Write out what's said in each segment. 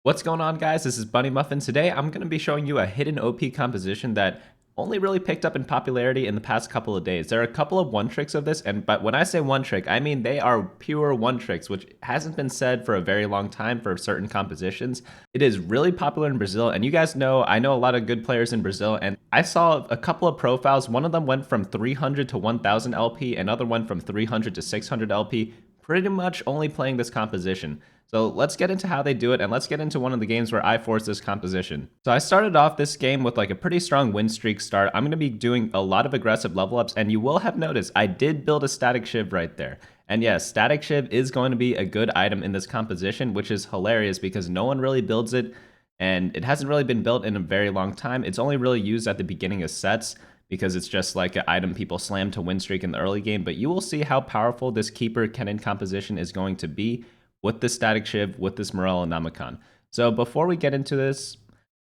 What's going on, guys? This is Bunny Muffin. Today I'm going to be showing you a hidden OP composition that only really picked up in popularity in the past couple of days. There are a couple of one tricks of this, but when I say one trick, I mean they are pure one tricks, which hasn't been said for a very long time for certain compositions. It is really popular in Brazil, and you guys know I know a lot of good players in Brazil, and I saw a couple of profiles. One of them went from 300 to 1000 LP, another one from 300 to 600 LP, pretty much only playing this composition. So let's get into how they do it, and let's get into one of the games where I force this composition. So I started off this game with like a pretty strong win streak start. I'm going to be doing a lot of aggressive level ups, and you will have noticed I did build a static shiv right there. And yes, static shiv is going to be a good item in this composition, which is hilarious because no one really builds it, and it hasn't really been built in a very long time. It's only really used at the beginning of sets because it's just like an item people slam to win streak in the early game, but you will see how powerful this Keeper Kennen composition is going to be with this static shiv, with this Morello Namakan. So before we get into this,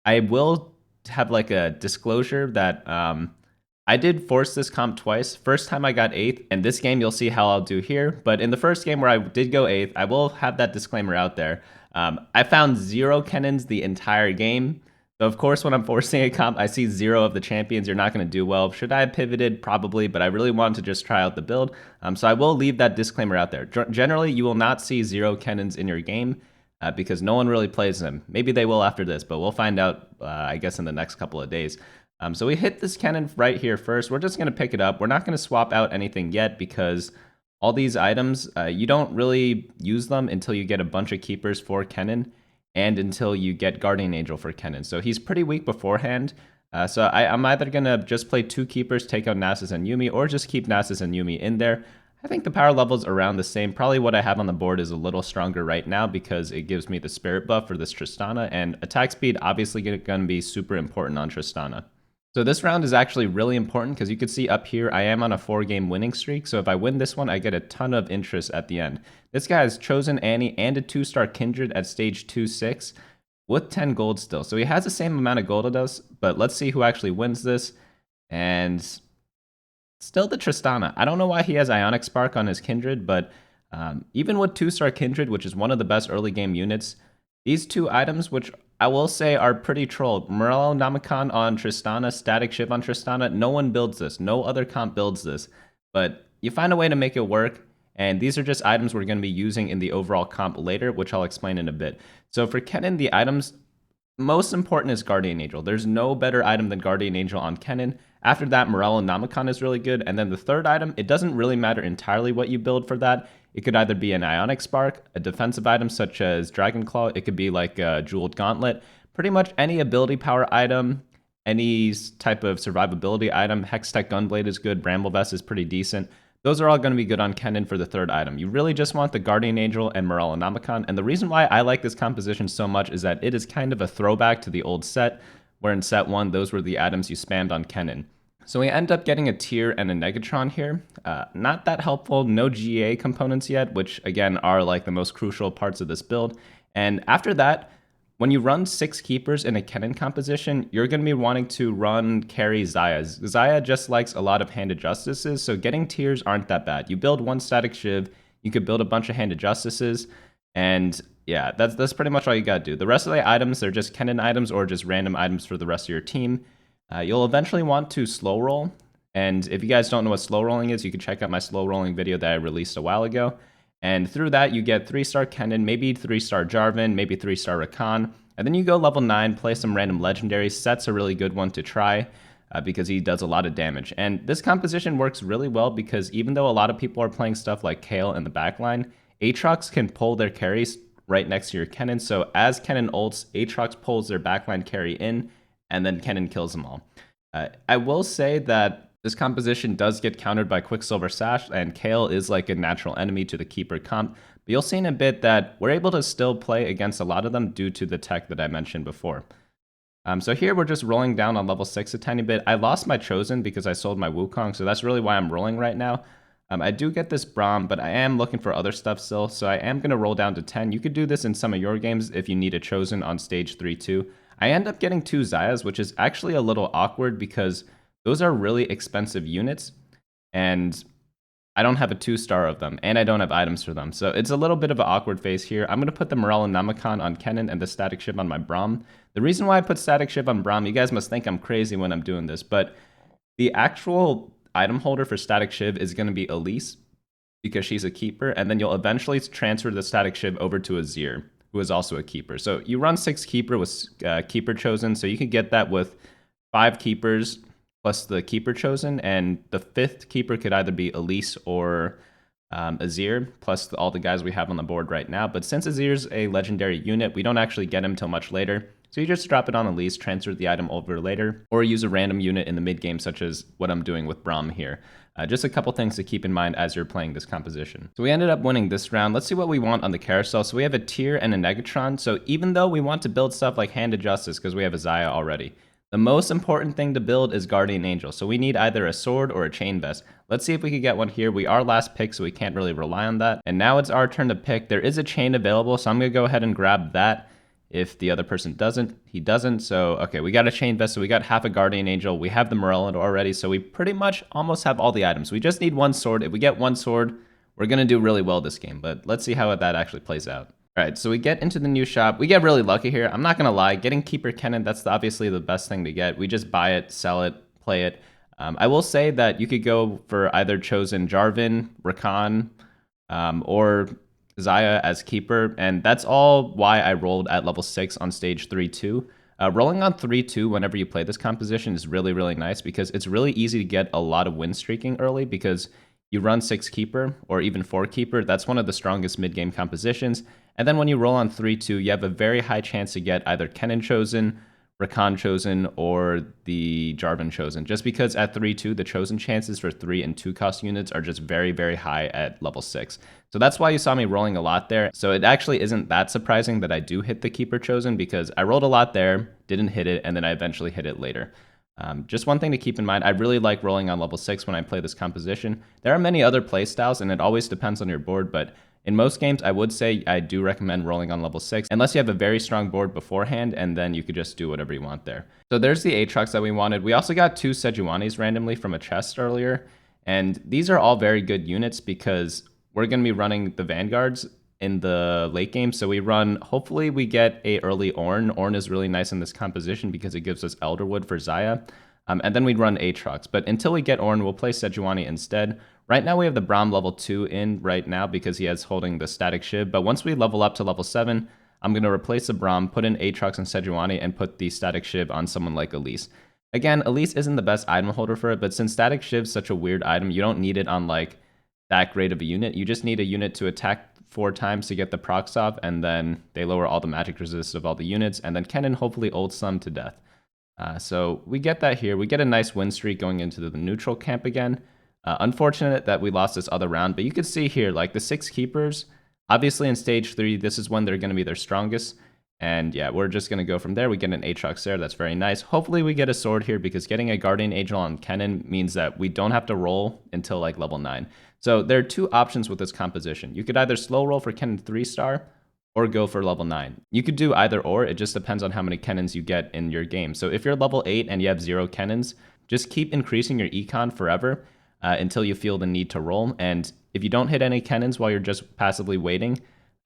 I will have like a disclosure that I did force this comp twice. First time I got 8th, and this game you'll see how I'll do here. But in the first game where I did go 8th, I will have that disclaimer out there. I found 0 Kennens the entire game. So of course, when I'm forcing a comp, I see 0 of the champions. You're not going to do well. Should I have pivoted? Probably, but I really wanted to just try out the build. So I will leave that disclaimer out there. Generally, you will not see 0 Kennens in your game because no one really plays them. Maybe they will after this, but we'll find out, I guess, in the next couple of days. So we hit this Kennen right here first. We're just going to pick it up. We're not going to swap out anything yet because all these items, you don't really use them until you get a bunch of keepers for Kennen and until you get Guardian Angel for Kennen. So he's pretty weak beforehand. So I'm either going to just play 2 keepers, take out Nasus and Yuumi, or just keep Nasus and Yuumi in there. I think the power level's around the same. Probably what I have on the board is a little stronger right now because it gives me the spirit buff for this Tristana, and attack speed obviously going to be super important on Tristana. So this round is actually really important because you can see up here I am on a 4-game winning streak. So if I win this one, I get a ton of interest at the end. This guy has chosen Annie and a 2-star Kindred at stage 2-6 with 10 gold still. So he has the same amount of gold as us, but let's see who actually wins this. And still the Tristana. I don't know why he has Ionic Spark on his Kindred, but even with 2-star Kindred, which is one of the best early game units, these 2 items, which I will say are pretty trolled. Morello Namakan on Tristana, Static Shiv on Tristana, no one builds this. No other comp builds this. But you find a way to make it work, and these are just items we're going to be using in the overall comp later, which I'll explain in a bit. So for Kennen, the items most important is Guardian Angel. There's no better item than Guardian Angel on Kennen. After that, Morello Namakan is really good. And then the third item, it doesn't really matter entirely what you build for that. It could either be an Ionic Spark, a defensive item such as Dragon Claw. It could be like a Jeweled Gauntlet. Pretty much any ability power item, any type of survivability item. Hextech Gunblade is good. Bramble Vest is pretty decent. Those are all going to be good on Kennen for the third item. You really just want the Guardian Angel and Morello Namakan. And the reason why I like this composition so much is that it is kind of a throwback to the old set, where in set 1, those were the items you spammed on Kennen. So we end up getting a Tier and a Negatron here. Not that helpful, no GA components yet, which again are like the most crucial parts of this build. And after that, when you run 6 keepers in a Kennen composition, you're going to be wanting to run carry Xayahs. Xayah just likes a lot of handed justices, so getting tiers aren't that bad. You build 1 static shiv, you could build a bunch of handed justices, and yeah, that's pretty much all you gotta do. The rest of the items, they're just Kennen items or just random items for the rest of your team. You'll eventually want to slow roll, and if you guys don't know what slow rolling is, you can check out my slow rolling video that I released a while ago. And through that, you get 3-star Kennen, maybe 3-star Jarvan, maybe 3-star Rakan. And then you go level 9, play some random legendaries. Set's a really good one to try because he does a lot of damage. And this composition works really well because even though a lot of people are playing stuff like Kale in the backline, Aatrox can pull their carries right next to your Kennen. So as Kennen ults, Aatrox pulls their backline carry in, and then Kennen kills them all. I will say that this composition does get countered by Quicksilver Sash, and Kale is like a natural enemy to the Keeper comp. But you'll see in a bit that we're able to still play against a lot of them due to the tech that I mentioned before. So here we're just rolling down on level 6 a tiny bit. I lost my Chosen because I sold my Wukong, so that's really why I'm rolling right now. I do get this Braum, but I am looking for other stuff still, so I am going to roll down to 10. You could do this in some of your games if you need a Chosen on stage 3-2. I end up getting 2 Xayahs, which is actually a little awkward because those are really expensive units, and I don't have a 2-star of them, and I don't have items for them. So it's a little bit of an awkward phase here. I'm going to put the Morel and Namakan on Kennen and the Static Shiv on my Braum. The reason why I put Static Shiv on Braum, you guys must think I'm crazy when I'm doing this, but the actual item holder for Static Shiv is going to be Elise, because she's a keeper, and then you'll eventually transfer the Static Shiv over to Azir, who is also a keeper. So you run 6 keeper with keeper chosen, so you can get that with 5 keepers plus the keeper chosen, and the 5th keeper could either be Elise or Azir, plus all the guys we have on the board right now. But since Azir's a legendary unit, we don't actually get him till much later. So you just drop it on Elise, transfer the item over later, or use a random unit in the mid game, such as what I'm doing with Braum here. Just a couple things to keep in mind as you're playing this composition. So we ended up winning this round. Let's see what we want on the carousel. So we have a Tyr and a Negatron. So even though we want to build stuff like Hand of Justice, because we have a Xayah already, the most important thing to build is Guardian Angel. So we need either a sword or a chain vest. Let's see if we can get one here. We are last pick, so we can't really rely on that. And now it's our turn to pick. There is a chain available, so I'm going to go ahead and grab that. If the other person doesn't, he doesn't. So, okay, we got a chain vest, so we got half a Guardian Angel. We have the Morel already, so we pretty much almost have all the items. We just need one sword. If we get one sword, we're going to do really well this game, but let's see how that actually plays out. All right, so we get into the new shop. We get really lucky here. I'm not going to lie. Getting Keeper Kennen, that's obviously the best thing to get. We just buy it, sell it, play it. I will say that you could go for either chosen Jarvan, Rakan, or Xayah as keeper, and that's all why I rolled at level 6 on stage 3-2. Rolling on 3-2 whenever you play this composition is really, really nice because it's really easy to get a lot of win streaking early because you run 6 keeper or even 4 keeper. That's one of the strongest mid-game compositions. And then when you roll on 3-2, you have a very high chance to get either Kennen chosen, Rakan chosen, or the Jarvan chosen. Just because at 3-2, the chosen chances for 3 and 2 cost units are just very, very high at level 6. So that's why you saw me rolling a lot there. So it actually isn't that surprising that I do hit the keeper chosen because I rolled a lot there, didn't hit it, and then I eventually hit it later. Just one thing to keep in mind, I really like rolling on level 6 when I play this composition. There are many other playstyles, and it always depends on your board, but in most games, I would say I do recommend rolling on level 6, unless you have a very strong board beforehand, and then you could just do whatever you want there. So there's the Aatrox that we wanted. We also got 2 Sejuanis randomly from a chest earlier, and these are all very good units because we're going to be running the Vanguards in the late game. So we run, hopefully we get a early Ornn. Ornn is really nice in this composition because it gives us Elderwood for Xayah. And then we'd run Aatrox. But until we get Ornn, we'll play Sejuani instead. Right now we have the Braum level 2 in right now because he is holding the Static Shiv. But once we level up to level 7, I'm going to replace the Braum, put in Aatrox and Sejuani, and put the Static Shiv on someone like Elise. Again, Elise isn't the best item holder for it, but since Static Shiv's such a weird item, you don't need it on like that great of a unit. You just need a unit to attack 4 times to get the procs off, and then they lower all the magic resist of all the units, and then Kennen hopefully ults them to death. So we get that here. We get a nice win streak going into the neutral camp again. Unfortunate that we lost this other round, but you can see here, like the 6 keepers, obviously in stage 3, this is when they're going to be their strongest. And yeah, we're just going to go from there. We get an Aatrox there. That's very nice. Hopefully we get a sword here because getting a Guardian Angel on Kennen means that we don't have to roll until like level 9. So there are 2 options with this composition. You could either slow roll for Kennen 3-star or go for level 9. You could do either or. It just depends on how many Kennens you get in your game. So if you're level 8 and you have 0 Kennens, just keep increasing your econ forever until you feel the need to roll. And if you don't hit any Kennens while you're just passively waiting,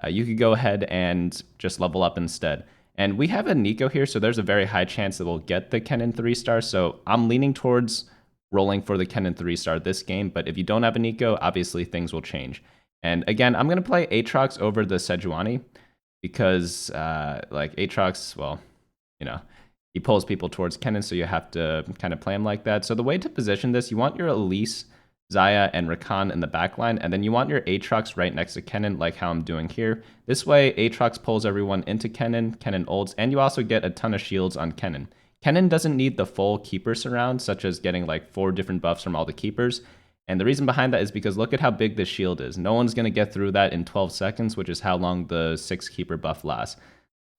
you could go ahead and just level up instead. And we have a Nico here, so there's a very high chance that we'll get the Kennen 3-star. So I'm leaning towards rolling for the Kennen 3-star this game. But if you don't have a Nico, obviously things will change. And again, I'm going to play Aatrox over the Sejuani because like Aatrox, well, you know, he pulls people towards Kennen, so you have to kind of play him like that. So the way to position this, you want your Elise, Xayah, and Rakan in the backline, and then you want your Aatrox right next to Kennen, like how I'm doing here. This way, Aatrox pulls everyone into Kennen, Kennen ults, and you also get a ton of shields on Kennen. Kennen doesn't need the full keeper surround, such as getting like 4 different buffs from all the keepers. And the reason behind that is because look at how big this shield is. No one's going to get through that in 12 seconds, which is how long the 6 keeper buff lasts.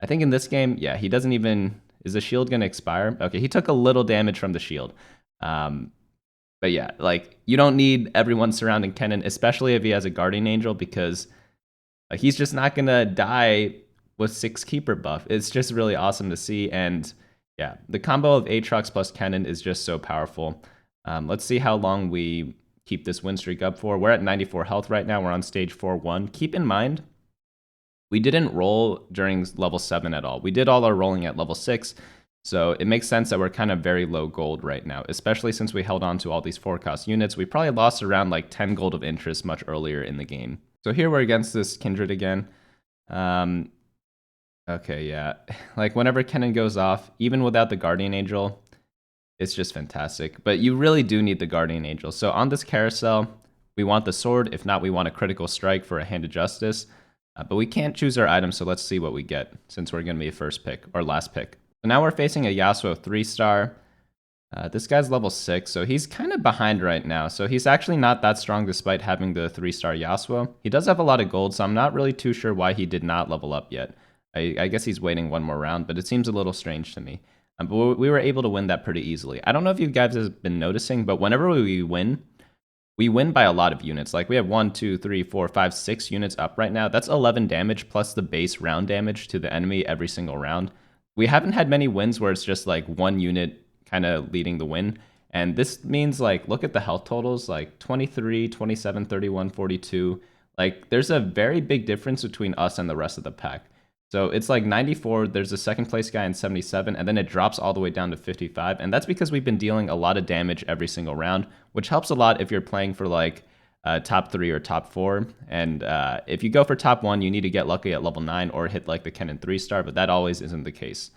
I think in this game, yeah, he doesn't even... Is the shield going to expire? Okay, he took a little damage from the shield. But yeah, like, you don't need everyone surrounding Kennen, especially if he has a Guardian Angel, because he's just not going to die with 6 keeper buff. It's just really awesome to see. And yeah, the combo of Aatrox plus Kennen is just so powerful. Let's see how long we keep this win streak up for. We're at 94 health right now. We're on stage 4-1. Keep in mind, we didn't roll during level 7 at all. We did all our rolling at level 6, so it makes sense that we're kind of very low gold right now, especially since we held on to all these 4-cost units. We probably lost around like 10 gold of interest much earlier in the game. So here we're against this Kindred again. Okay, yeah. Like, whenever Kennen goes off, even without the Guardian Angel, it's just fantastic. But you really do need the Guardian Angel. So on this carousel, we want the sword. If not, we want a critical strike for a Hand of Justice. But we can't choose our items, so let's see what we get, since we're going to be a first pick, or last pick. So now we're facing a Yasuo 3-star. This guy's level 6, so he's kind of behind right now. So he's actually not that strong despite having the 3-star Yasuo. He does have a lot of gold, so I'm not really too sure why he did not level up yet. I guess he's waiting one more round, but it seems a little strange to me. But we were able to win that pretty easily. I don't know if you guys have been noticing, but whenever we win by a lot of units. Like, we have 1, 2, 3, 4, 5, 6 units up right now. That's 11 damage plus the base round damage to the enemy every single round. We haven't had many wins where it's just like one unit kind of leading the win. And this means, like, look at the health totals, like 23, 27, 31, 42. Like, there's a very big difference between us and the rest of the pack. So it's like 94, there's a second place guy in 77, and then it drops all the way down to 55. And that's because we've been dealing a lot of damage every single round, which helps a lot if you're playing for like top 3 or top 4. And if you go for top 1, you need to get lucky at level 9 or hit like the Kennen 3-star, but that always isn't the case.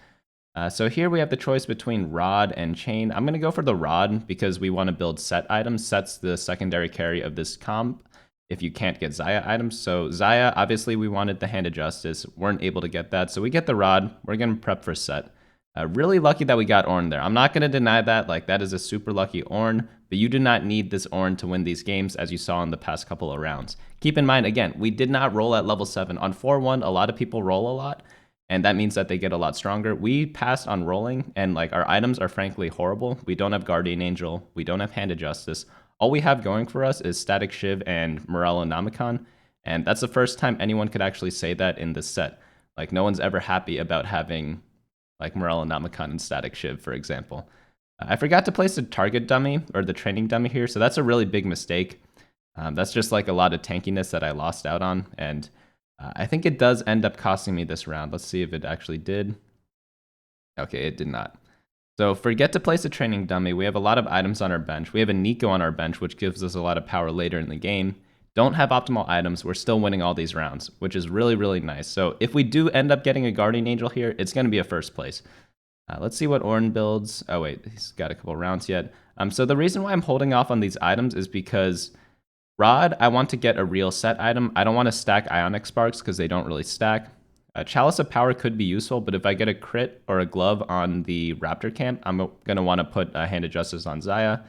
So here we have the choice between Rod and Chain. I'm going to go for the Rod because we want to build set items. Set's the secondary carry of this comp if you can't get Xayah items. So Xayah, obviously we wanted the Hand of Justice, weren't able to get that, so we get the Rod. We're going to prep for Set. Really lucky that we got Ornn there. I'm not going to deny that, like, that is a super lucky Ornn, but you do not need this Ornn to win these games, as you saw in the past couple of rounds. Keep in mind, again, we did not roll at level 7. On 4-1, a lot of people roll a lot, and that means that they get a lot stronger. We passed on rolling, and like, our items are frankly horrible. We don't have Guardian Angel, we don't have Hand of Justice. All we have going for us is Static Shiv and Morellonomicon, and that's the first time anyone could actually say that in this set. Like, no one's ever happy about having like Morellonomicon and Static Shiv, for example. I forgot to place the target dummy, or the training dummy here, so that's a really big mistake. That's just like a lot of tankiness that I lost out on, and I think it does end up costing me this round. Let's see if it actually did. Okay, it did not. So forget to place a training dummy. We have a lot of items on our bench. We have a Nico on our bench, which gives us a lot of power later in the game. Don't have optimal items. We're still winning all these rounds, which is really, really nice. So if we do end up getting a Guardian Angel here, it's going to be a first place. Let's see what Ornn builds. Oh, wait, he's got a couple rounds yet. So the reason why I'm holding off on these items is because Rod, I want to get a real set item. I don't want to stack Ionic Sparks because they don't really stack. Chalice of Power could be useful, but if I get a crit or a glove on the Raptor camp, I'm going to want to put a Hand of Justice on Xayah.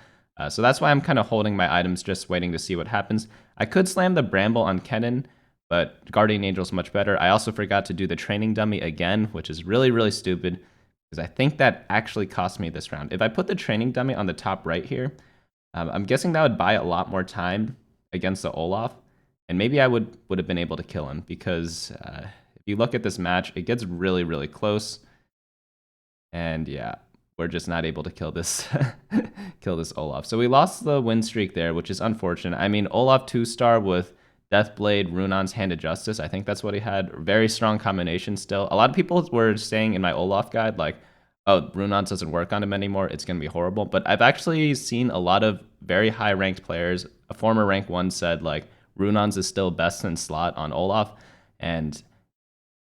So that's why I'm kind of holding my items, just waiting to see what happens. I could slam the Bramble on Kennen, but Guardian Angel's much better. I also forgot to do the training dummy again, which is really, really stupid, because I think that actually cost me this round. If I put the training dummy on the top right here, I'm guessing that would buy a lot more time against the Olaf, and maybe I would have been able to kill him, because if you look at this match, it gets really, really close. And yeah, we're just not able to kill this kill this Olaf. So we lost the win streak there, which is unfortunate. I mean, Olaf 2-star with Deathblade, Runon's Hand of Justice, I think that's what he had. Very strong combination still. A lot of people were saying in my Olaf guide, like, oh, Runon's doesn't work on him anymore, it's going to be horrible. But I've actually seen a lot of very high-ranked players. A former rank 1 said, like, Runon's is still best in slot on Olaf. And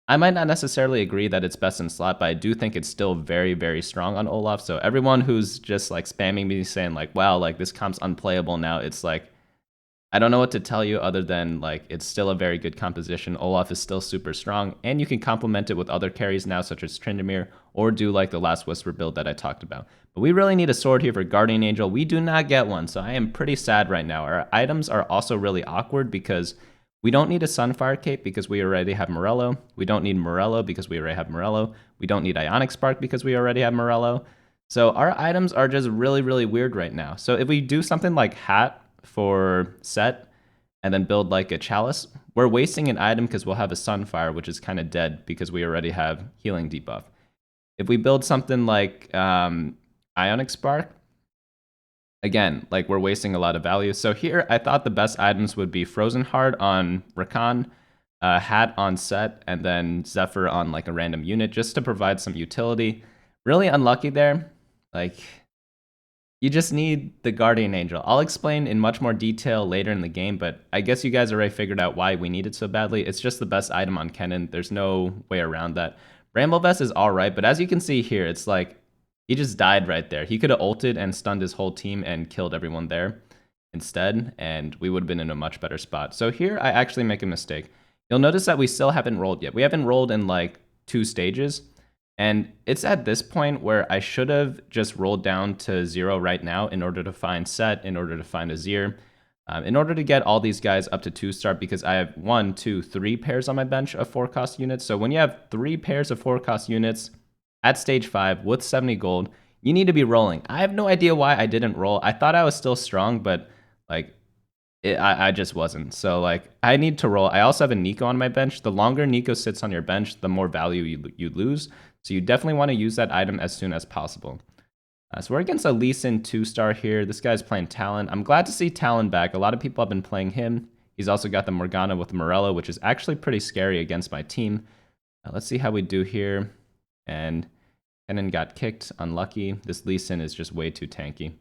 I might not necessarily agree that it's best in slot, but I do think it's still very, very strong on Olaf. So everyone who's just like spamming me saying like, wow, like this comp's unplayable now, it's like, I don't know what to tell you other than like, it's still a very good composition. Olaf is still super strong, and you can complement it with other carries now, such as Tryndamere, or do like the Last Whisper build that I talked about. But we really need a sword here for Guardian Angel. We do not get one, so I am pretty sad right now. Our items are also really awkward because we don't need a Sunfire Cape because we already have Morello. We don't need Morello because we already have Morello. We don't need Ionic Spark because we already have Morello. So our items are just really, really weird right now. So if we do something like Hat for Set and then build like a Chalice, we're wasting an item because we'll have a Sunfire, which is kind of dead because we already have healing debuff. If we build something like Ionic Spark, again, like we're wasting a lot of value. So here, I thought the best items would be Frozen Heart on Rakan, Hat on Set, and then Zephyr on like a random unit, just to provide some utility. Really unlucky there. Like, you just need the Guardian Angel. I'll explain in much more detail later in the game, but I guess you guys already figured out why we need it so badly. It's just the best item on Kennen. There's no way around that. Bramble Vest is alright, but as you can see here, it's like he just died right there. He could have ulted and stunned his whole team and killed everyone there instead, and we would have been in a much better spot. So here I actually make a mistake. You'll notice that we still haven't rolled yet. We haven't rolled in like 2 stages. And it's at this point where I should have just rolled down to 0 right now in order to find Set, in order to find Azir, in order to get all these guys up to 2-star, because I have 1, 2, 3 pairs on my bench of 4-cost units. So when you have 3 pairs of 4-cost units at stage 5 with 70 gold, you need to be rolling. I have no idea why I didn't roll. I thought I was still strong, but like I just wasn't. So like I need to roll. I also have a Nico on my bench. The longer Nico sits on your bench, the more value you lose. So you definitely want to use that item as soon as possible. So we're against a Lee Sin 2-star here. This guy's playing Talon. I'm glad to see Talon back. A lot of people have been playing him. He's also got the Morgana with Morello, which is actually pretty scary against my team. Let's see how we do here. And Kennen got kicked. Unlucky. This Lee Sin is just way too tanky.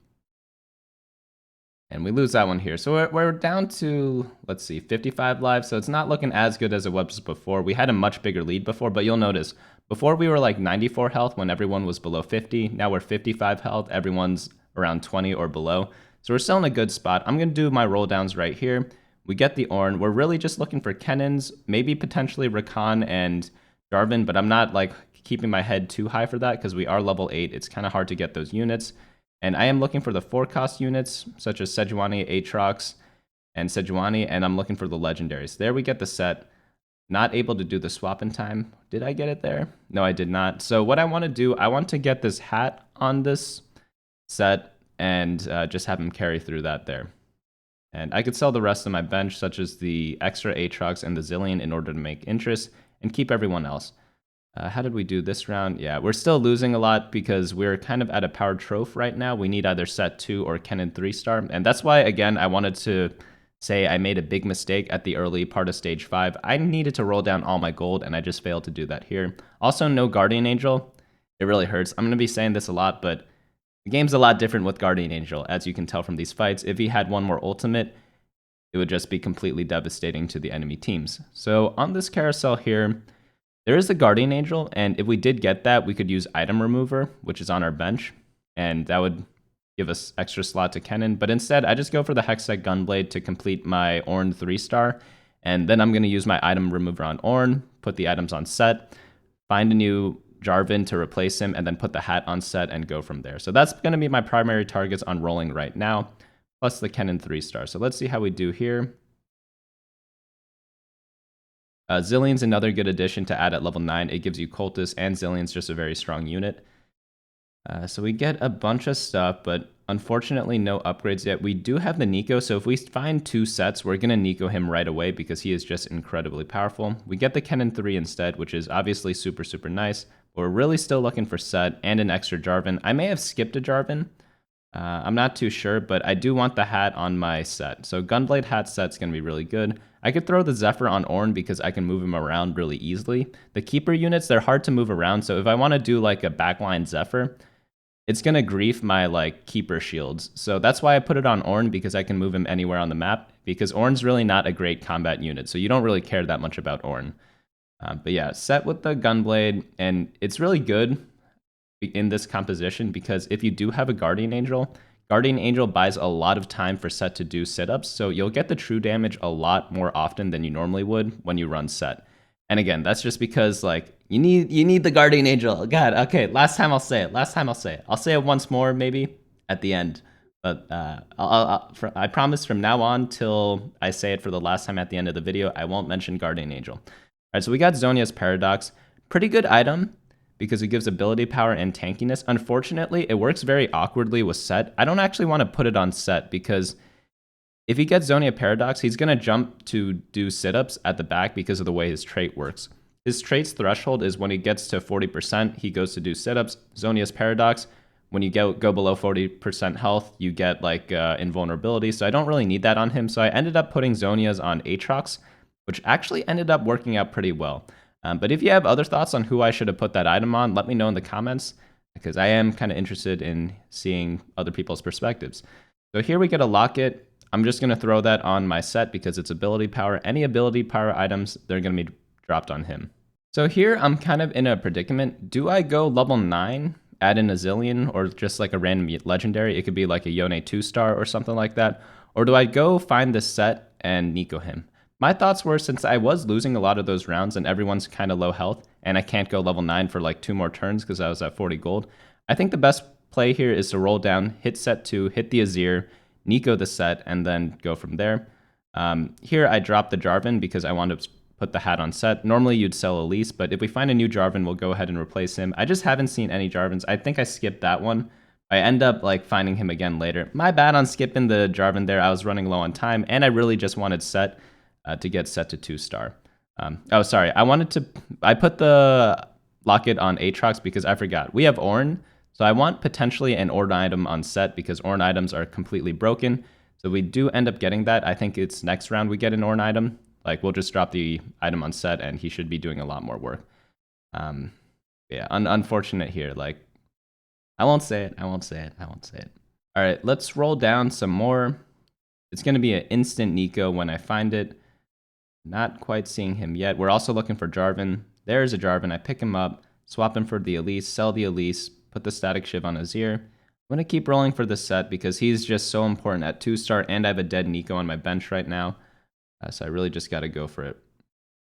And we lose that one here. So we're down to, let's see, 55 lives. So it's not looking as good as it was before. We had a much bigger lead before, but you'll notice, before we were like 94 health when everyone was below 50. Now we're 55 health. Everyone's around 20 or below. So we're still in a good spot. I'm going to do my roll downs right here. We get the Ornn. We're really just looking for Kennens, maybe potentially Rakan and Jarvan, but I'm not like keeping my head too high for that because we are level 8. It's kind of hard to get those units. And I am looking for the 4-cost units, such as Sejuani, Aatrox, and Sejuani, and I'm looking for the legendaries. There we get the set. Not able to do the swap in time. Did I get it there? No, I did not. So what I want to do, I want to get this hat on this set and just have him carry through that there. And I could sell the rest of my bench, such as the extra Aatrox and the Zillion, in order to make interest and keep everyone else. How did we do this round? Yeah, we're still losing a lot because we're kind of at a power trophy right now. We need either Set 2 or Kennen 3-star. And that's why, again, I wanted to say I made a big mistake at the early part of stage 5. I needed to roll down all my gold, and I just failed to do that here. Also, no Guardian Angel. It really hurts. I'm going to be saying this a lot, but the game's a lot different with Guardian Angel, as you can tell from these fights. If he had one more ultimate, it would just be completely devastating to the enemy teams. So on this carousel here, there is the Guardian Angel, and if we did get that, we could use Item Remover, which is on our bench, and that would give us extra slot to Kennen. But instead, I just go for the Hextech Gunblade to complete my Ornn 3-star, and then I'm going to use my Item Remover on Ornn, put the items on Set, find a new Jarvan to replace him, and then put the hat on Set and go from there. So that's going to be my primary targets on rolling right now, plus the Kennen 3-star. So let's see how we do here. Zillion's another good addition to add at level 9. It gives you Cultist, and Zillion's just a very strong unit. So we get a bunch of stuff, but unfortunately no upgrades yet. We do have the Nico, so if we find 2 sets, we're going to Nico him right away because he is just incredibly powerful. We get the Kennen 3 instead, which is obviously super, super nice. But we're really still looking for Set and an extra Jarvan. I may have skipped a Jarvan. I'm not too sure, but I do want the hat on my set. So Gunblade hat set's going to be really good. I could throw the Zephyr on Ornn because I can move him around really easily. The Keeper units, they're hard to move around, so if I want to do like a backline Zephyr, it's going to grief my like Keeper shields. So that's why I put it on Ornn, because I can move him anywhere on the map, because Ornn's really not a great combat unit, so you don't really care that much about Ornn. But yeah, Set with the Gunblade, and it's really good in this composition because if you do have a Guardian Angel buys a lot of time for Set to do sit-ups, so you'll get the true damage a lot more often than you normally would when you run Set. And again, that's just because like you need the Guardian Angel. God, okay, last time I'll say it. I'll say it once more maybe at the end. But I promise from now on till I say it for the last time at the end of the video, I won't mention Guardian Angel. All right, so we got Zhonya's Paradox. Pretty good item, because it gives ability power and tankiness. Unfortunately, it works very awkwardly with Set. I don't actually want to put it on Set because if he gets Zhonya Paradox, he's going to jump to do sit-ups at the back because of the way his trait works. His trait's threshold is when he gets to 40%, he goes to do sit-ups. Zhonya's Paradox, when you go below 40% health, you get like invulnerability. So I don't really need that on him. So I ended up putting Zonias on Aatrox, which actually ended up working out pretty well. But if you have other thoughts on who I should have put that item on, let me know in the comments, because I am kind of interested in seeing other people's perspectives. So here we get a Locket. I'm just going to throw that on my set because it's ability power. Any ability power items, they're going to be dropped on him. So here I'm kind of in a predicament. Do I go level 9, add in a Zillion, or just like a random legendary? It could be like a Yone 2-star or something like that. Or do I go find this set and Nico him? My thoughts were, since I was losing a lot of those rounds and everyone's kind of low health, and I can't go level 9 for like 2 more turns because I was at 40 gold, I think the best play here is to roll down, hit set 2, hit the Azir, Nico the set, and then go from there. Here I dropped the Jarvan because I wanted to put the hat on set. Normally you'd sell Elise, but if we find a new Jarvan, we'll go ahead and replace him. I just haven't seen any Jarvans. I think I skipped that one. I end up like finding him again later. My bad on skipping the Jarvan there. I was running low on time, and I really just wanted set to get set to 2-star. Oh, sorry. I put the Locket on Aatrox because I forgot. We have Ornn, so I want potentially an Ornn item on set because Ornn items are completely broken. So we do end up getting that. I think it's next round we get an Ornn item. Like, we'll just drop the item on set, and he should be doing a lot more work. Yeah, unfortunate here. Like, I won't say it. All right, let's roll down some more. It's going to be an instant Nico when I find it. Not quite seeing him yet. We're also looking for Jarvan. There's a Jarvan. I pick him up, swap him for the Elise, sell the Elise, put the Static Shiv on Azir. I'm going to keep rolling for this set because he's just so important at 2-star, and I have a dead Nico on my bench right now. So I really just got to go for it.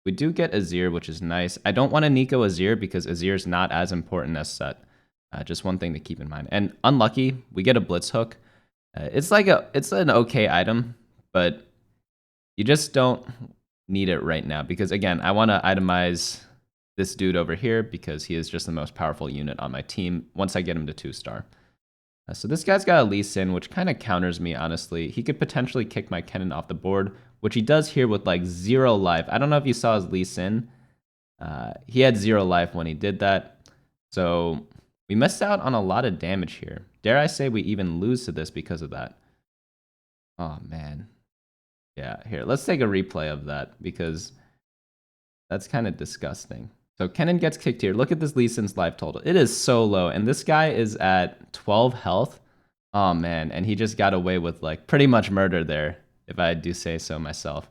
We do get Azir, which is nice. I don't want a Nico Azir because Azir is not as important as set. Just one thing to keep in mind. And unlucky, we get a Blitz Hook. It's an okay item, but you just don't need it right now because, again, I want to itemize this dude over here because he is just the most powerful unit on my team once I get him to 2-star. So this guy's got a Lee Sin, which kind of counters me, honestly. He could potentially kick my Kennen off the board, which he does here with like 0 life. I don't know if you saw his Lee Sin. He had 0 life when he did that. So we missed out on a lot of damage here. Dare I say we even lose to this because of that? Oh, man. Yeah, here, let's take a replay of that because that's kind of disgusting. So Kennen gets kicked here. Look at this Lee Sin's life total. It is so low, and this guy is at 12 health. Oh, man, and he just got away with like pretty much murder there, if I do say so myself.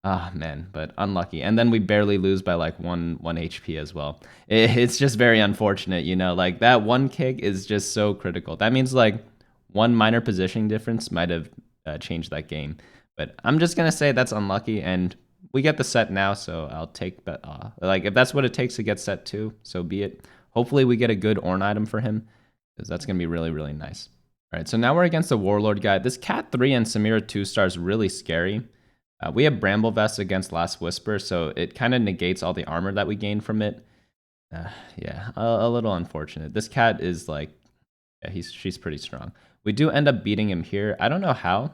Ah, man, but unlucky. And then we barely lose by like 1 HP as well. It's just very unfortunate, you know, like that one kick is just so critical. That means like one minor positioning difference might have changed that game. But I'm just going to say that's unlucky, and we get the set now, so I'll take that. Like, if that's what it takes to get set 2, so be it. Hopefully we get a good Ornn item for him, because that's going to be really, really nice. All right, so now we're against the Warlord guy. This Cat 3 and Samira 2-star is really scary. We have Bramble Vest against Last Whisper, so it kind of negates all the armor that we gain from it. Yeah, a little unfortunate. This cat is like, yeah, she's pretty strong. We do end up beating him here. I don't know how,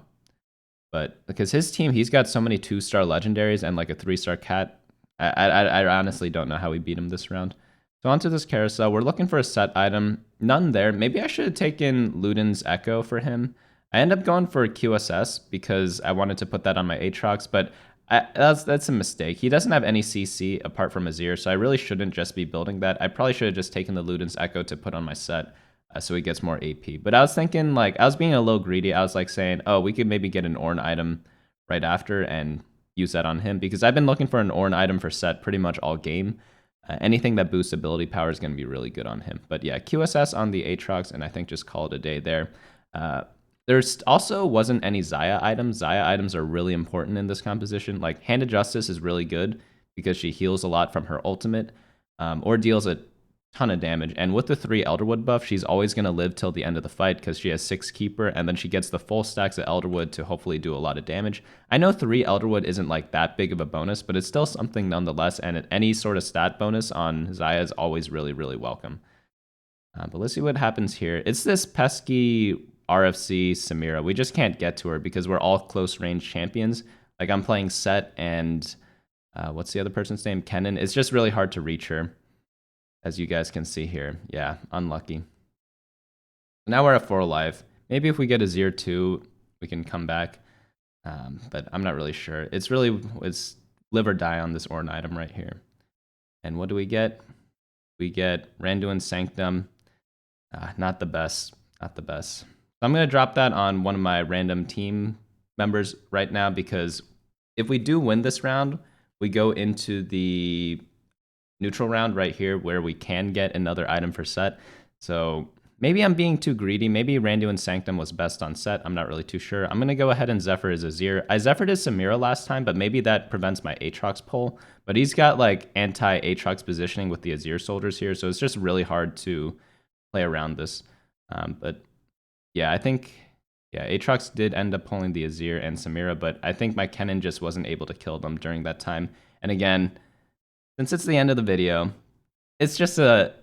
but because his team, he's got so many 2-star legendaries and like a 3-star cat. I honestly don't know how we beat him this round. So onto this carousel. We're looking for a set item. None there. Maybe I should have taken Luden's Echo for him. I end up going for QSS because I wanted to put that on my Aatrox, but that's a mistake. He doesn't have any CC apart from Azir, so I really shouldn't just be building that. I probably should have just taken the Luden's Echo to put on my set so he gets more AP. But I was thinking, like, I was being a little greedy. I was like saying, oh, we could maybe get an Ornn item right after and use that on him because I've been looking for an Ornn item for set pretty much all game. Anything that boosts ability power is going to be really good on him. But yeah, QSS on the Aatrox, and I think just call it a day there. There's also wasn't any Xayah items. Xayah items are really important in this composition. Like, Hand of Justice is really good because she heals a lot from her ultimate or deals a ton of damage. And with the 3 Elderwood buff, she's always going to live till the end of the fight because she has 6 Keeper, and then she gets the full stacks of Elderwood to hopefully do a lot of damage. I know 3 Elderwood isn't like that big of a bonus, but it's still something nonetheless, and any sort of stat bonus on Xayah is always really, really welcome. But let's see what happens here. It's this pesky RFC Samira. We just can't get to her because we're all close range champions. Like, I'm playing Set and what's the other person's name? Kennen. It's just really hard to reach her, as you guys can see here. Yeah, unlucky. Now we're at 4 life. Maybe if we get a 0-2, we can come back. But I'm not really sure. It's live or die on this Ornn item right here. And what do we get? We get Randuin Sanctum. Not the best. Not the best. So I'm going to drop that on one of my random team members right now, because if we do win this round, we go into the neutral round right here where we can get another item for set. So maybe I'm being too greedy. Maybe Randuin Sanctum was best on set. I'm not really too sure. I'm going to go ahead and Zephyr his Azir. I Zephyred his Samira last time, but maybe that prevents my Aatrox pull. But he's got like anti-Aatrox positioning with the Azir soldiers here, so it's just really hard to play around this. But yeah, I think Aatrox did end up pulling the Azir and Samira, but I think my Kennen just wasn't able to kill them during that time. And again, since it's the end of the video, it's just a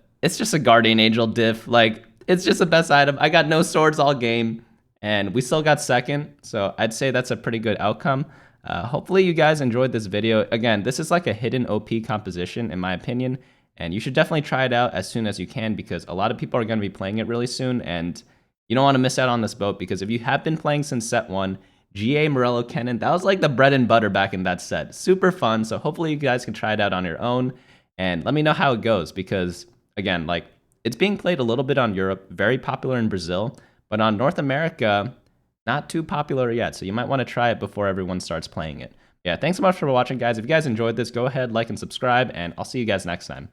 Guardian Angel diff. Like, it's just the best item. I got no swords all game, and we still got second, so I'd say that's a pretty good outcome. Hopefully you guys enjoyed this video. Again, this is like a hidden OP composition in my opinion, and you should definitely try it out as soon as you can, because a lot of people are going to be playing it really soon, and you don't want to miss out on this boat, because if you have been playing since set 1, GA Morello Kennen, that was like the bread and butter back in that set. Super fun, so hopefully you guys can try it out on your own, and let me know how it goes, because again, like, it's being played a little bit on Europe, very popular in Brazil, but on North America, not too popular yet, so you might want to try it before everyone starts playing it. Yeah, thanks so much for watching, guys. If you guys enjoyed this, go ahead, like, and subscribe, and I'll see you guys next time.